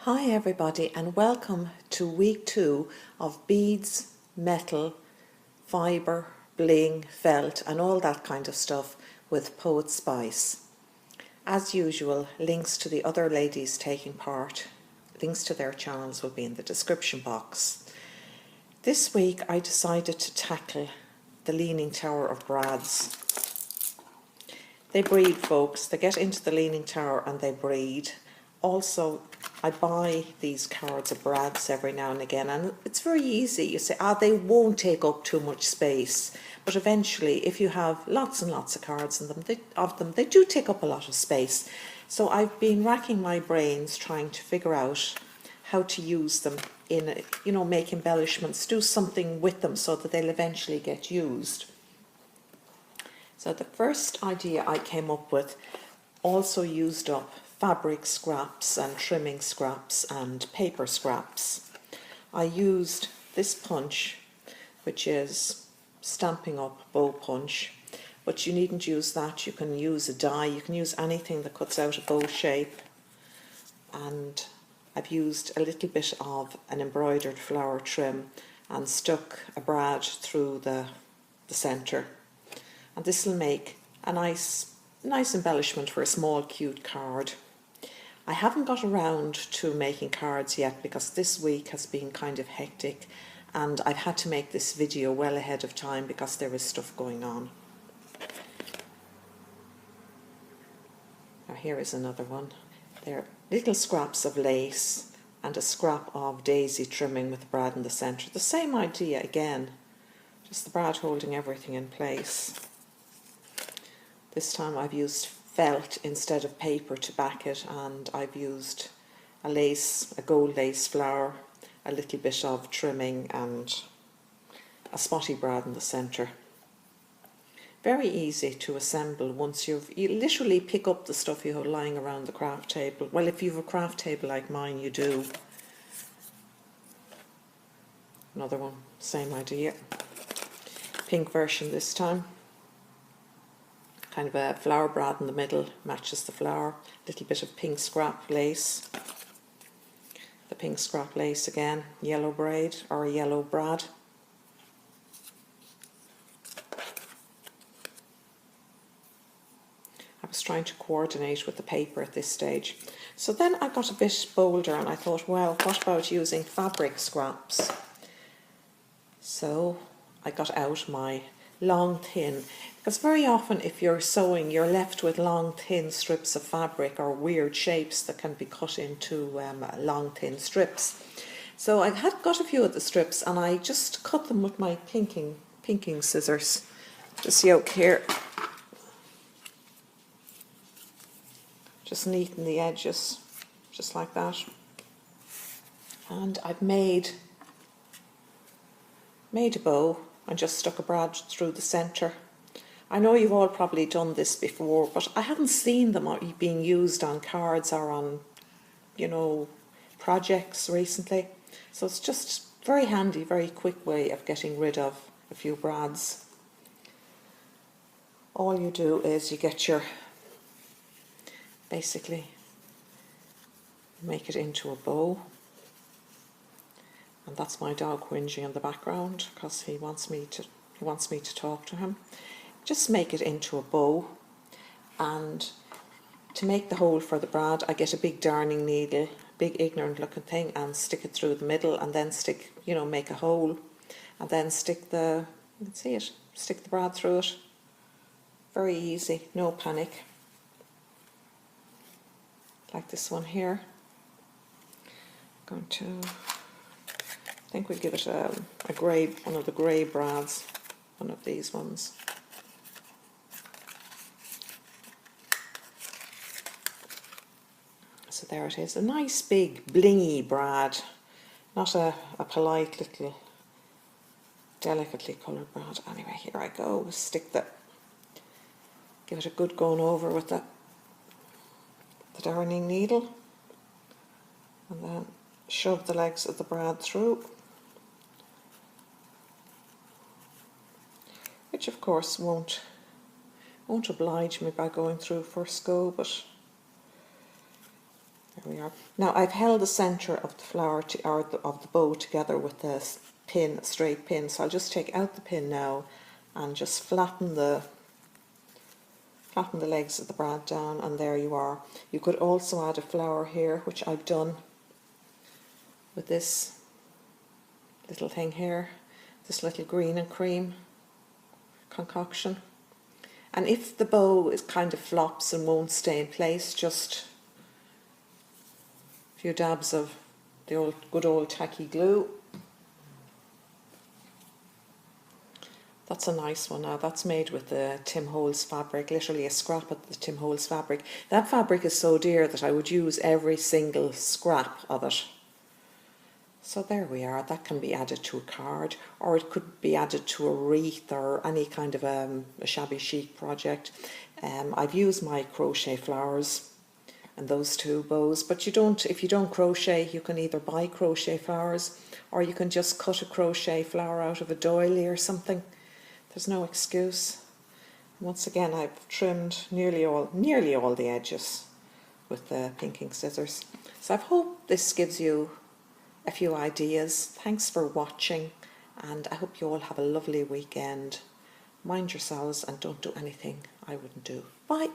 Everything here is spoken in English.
Hi everybody and welcome to week 2 of beads, metal, fibre, bling, felt and all that kind of stuff with Poetspice. As usual, links to the other ladies taking part, links to their channels will be in the description box. This week I decided to tackle the Leaning Tower of brads. They breed, folks. They get into the Leaning Tower and they breed. Also, I buy these cards of brads every now and again, and it's very easy. You say, they won't take up too much space. But eventually, if you have lots and lots of cards in them, they do take up a lot of space. So I've been racking my brains trying to figure out how to use them in, make embellishments, do something with them so that they'll eventually get used. So the first idea I came up with also used up fabric scraps and trimming scraps and paper scraps. I used this punch, which is Stampin' Up bow punch, but you needn't use that. You can use a die, you can use anything that cuts out a bow shape. And I've used a little bit of an embroidered flower trim and stuck a brad through the centre. And this will make a nice embellishment for a small cute card. I haven't got around to making cards yet because this week has been kind of hectic and I've had to make this video well ahead of time because there is stuff going on. Now here is another one. They're little scraps of lace and a scrap of daisy trimming with the brad in the centre. The same idea again, just the brad holding everything in place. This time I've used felt instead of paper to back it, and I've used a gold lace flower, a little bit of trimming and a spotty brad in the centre. Very easy to assemble once you literally pick up the stuff you have lying around the craft table. Well, if you have a craft table like mine, you do. Another one, same idea. Pink version this time. Kind of a flower brad in the middle, matches the flower. Little bit of pink scrap lace. The pink scrap lace again, yellow braid or a yellow brad. I was trying to coordinate with the paper at this stage. So then I got a bit bolder and I thought, well, what about using fabric scraps? So I got out my long thin, because very often if you're sewing you're left with long thin strips of fabric or weird shapes that can be cut into long thin strips. So I've got a few of the strips and I just cut them with my pinking scissors. Just yoke here. Just neaten the edges, just like that. And I've made a bow and just stuck a brad through the centre. I know you've all probably done this before, but I haven't seen them being used on cards or on, projects recently. So it's just very handy, very quick way of getting rid of a few brads. All you do is you get basically make it into a bow. And that's my dog whinging in the background because he wants me to talk to him. Just make it into a bow, and to make the hole for the brad I get a big darning needle, big ignorant looking thing, and stick it through the middle and then make a hole and then stick the brad through it. Very easy, no panic. Like this one here. I think we'll give it one of the grey brads, one of these ones. So there it is, a nice big blingy brad, not a polite little delicately coloured brad. Anyway, here I go, give it a good going over with the darning needle, and then shove the legs of the brad through. Which of course won't oblige me by going through first go, but There we are. Now I've held the centre of the flower of the bow together with a pin, a straight pin. So I'll just take out the pin now and just flatten the legs of the brad down, and there you are. You could also add a flower here, which I've done with this little thing here, this little green and cream concoction. And if the bow is kind of flops and won't stay in place, just a few dabs of the good old tacky glue. That's a nice one now. That's made with the Tim Holtz fabric, literally a scrap of the Tim Holtz fabric. That fabric is so dear that I would use every single scrap of it. So there we are. That can be added to a card, or it could be added to a wreath or any kind of a shabby chic project. I've used my crochet flowers and those two bows, but if you don't crochet, you can either buy crochet flowers or you can just cut a crochet flower out of a doily or something. There's no excuse. Once again, I've trimmed nearly all the edges with the pinking scissors. So I hope this gives you a few ideas. Thanks for watching, and I hope you all have a lovely weekend. Mind yourselves and don't do anything I wouldn't do. Bye.